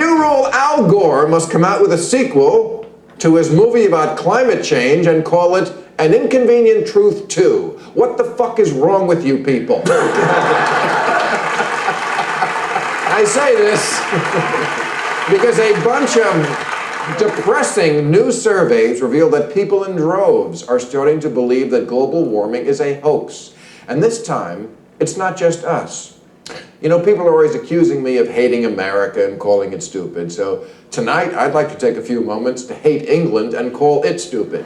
new rule, Al Gore must come out with a sequel to his movie about climate change and call it An Inconvenient Truth II. What the fuck is wrong with you people? I say this because a bunch of depressing new surveys reveal that people in droves are starting to believe that global warming is a hoax. And this time, it's not just us. You know, people are always accusing me of hating America and calling it stupid. So tonight, I'd like to take a few moments to hate England and call it stupid.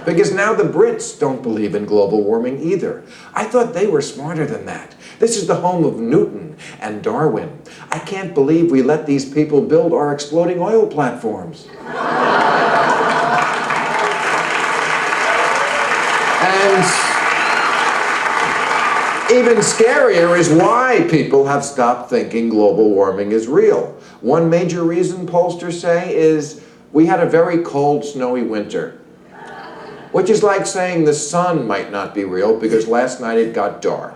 Because now the Brits don't believe in global warming either. I thought they were smarter than that. This is the home of Newton and Darwin. I can't believe we let these people build our exploding oil platforms. And even scarier is why people have stopped thinking global warming is real. One major reason, pollsters say, is we had a very cold, snowy winter. Which is like saying the sun might not be real because last night it got dark.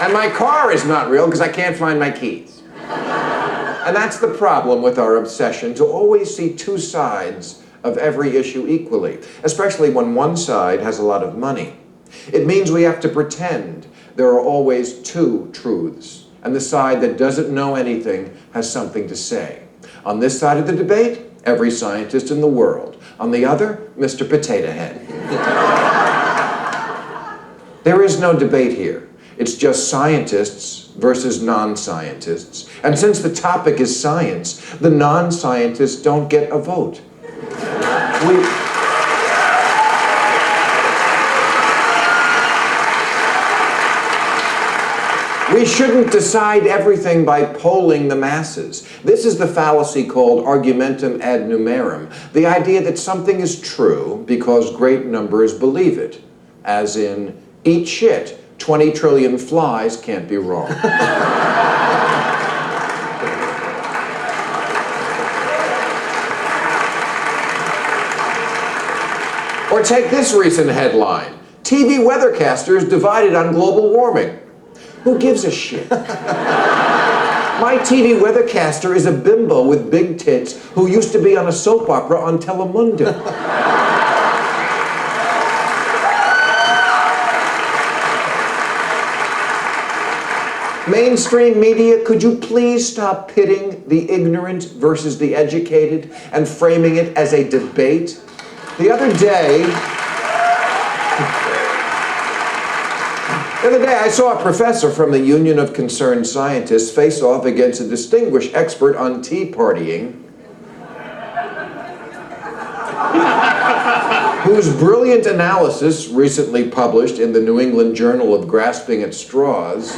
And my car is not real because I can't find my keys. And that's the problem with our obsession to always see two sides of every issue equally, especially when one side has a lot of money. It means we have to pretend there are always two truths, and the side that doesn't know anything has something to say. On this side of the debate, every scientist in the world. On the other, Mr. Potato Head. There is no debate here. It's just scientists versus non-scientists. And since the topic is science, the non-scientists don't get a vote. We shouldn't decide everything by polling the masses. This is the fallacy called argumentum ad numerum, the idea that something is true because great numbers believe it. As in, eat shit, 20 trillion flies can't be wrong. Or take this recent headline, TV weathercasters divided on global warming. Who gives a shit? My TV weathercaster is a bimbo with big tits who used to be on a soap opera on Telemundo. Mainstream media, could you please stop pitting the ignorant versus the educated and framing it as a debate? The other day, I saw a professor from the Union of Concerned Scientists face off against a distinguished expert on tea partying, whose brilliant analysis, recently published in the New England Journal of Grasping at Straws,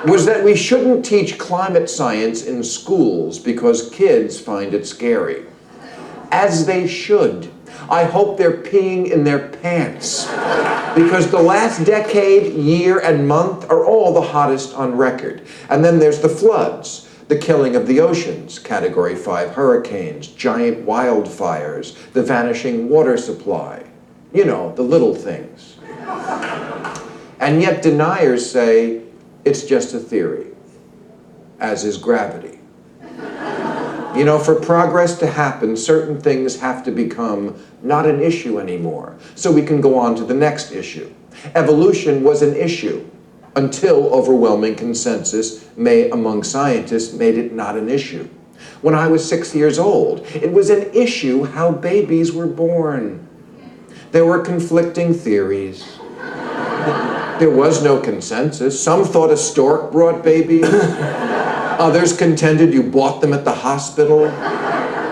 was that we shouldn't teach climate science in schools because kids find it scary. As they should. I hope they're peeing in their pants. Because the last decade, year, and month are all the hottest on record. And then there's the floods, the killing of the oceans, Category 5 hurricanes, giant wildfires, the vanishing water supply. You know, the little things. And yet deniers say it's just a theory, as is gravity. You know, for progress to happen, certain things have to become not an issue anymore, so we can go on to the next issue. Evolution was an issue until overwhelming consensus among scientists made it not an issue. When I was 6 years old, it was an issue how babies were born. There were conflicting theories. There was no consensus. Some thought a stork brought babies. Others contended you bought them at the hospital.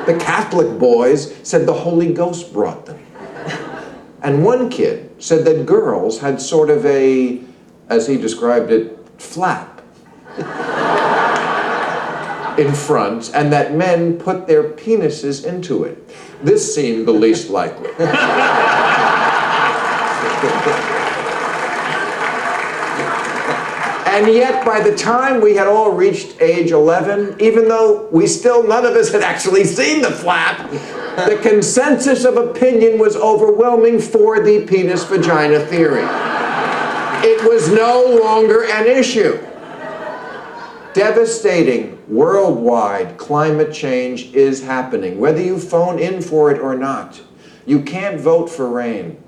The Catholic boys said the Holy Ghost brought them. And one kid said that girls had sort of a, as he described it, flap in front, and that men put their penises into it. This seemed the least likely. And yet, by the time we had all reached age 11, even though none of us had actually seen the flap, The consensus of opinion was overwhelming for the penis-vagina theory. It was no longer an issue. Devastating, worldwide climate change is happening, whether you phone in for it or not. You can't vote for rain.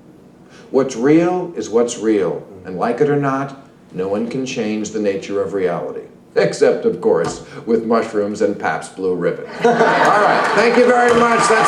What's real is what's real, and like it or not, no one can change the nature of reality. Except, of course, with mushrooms and Pabst Blue Ribbon. All right, thank you very much. That's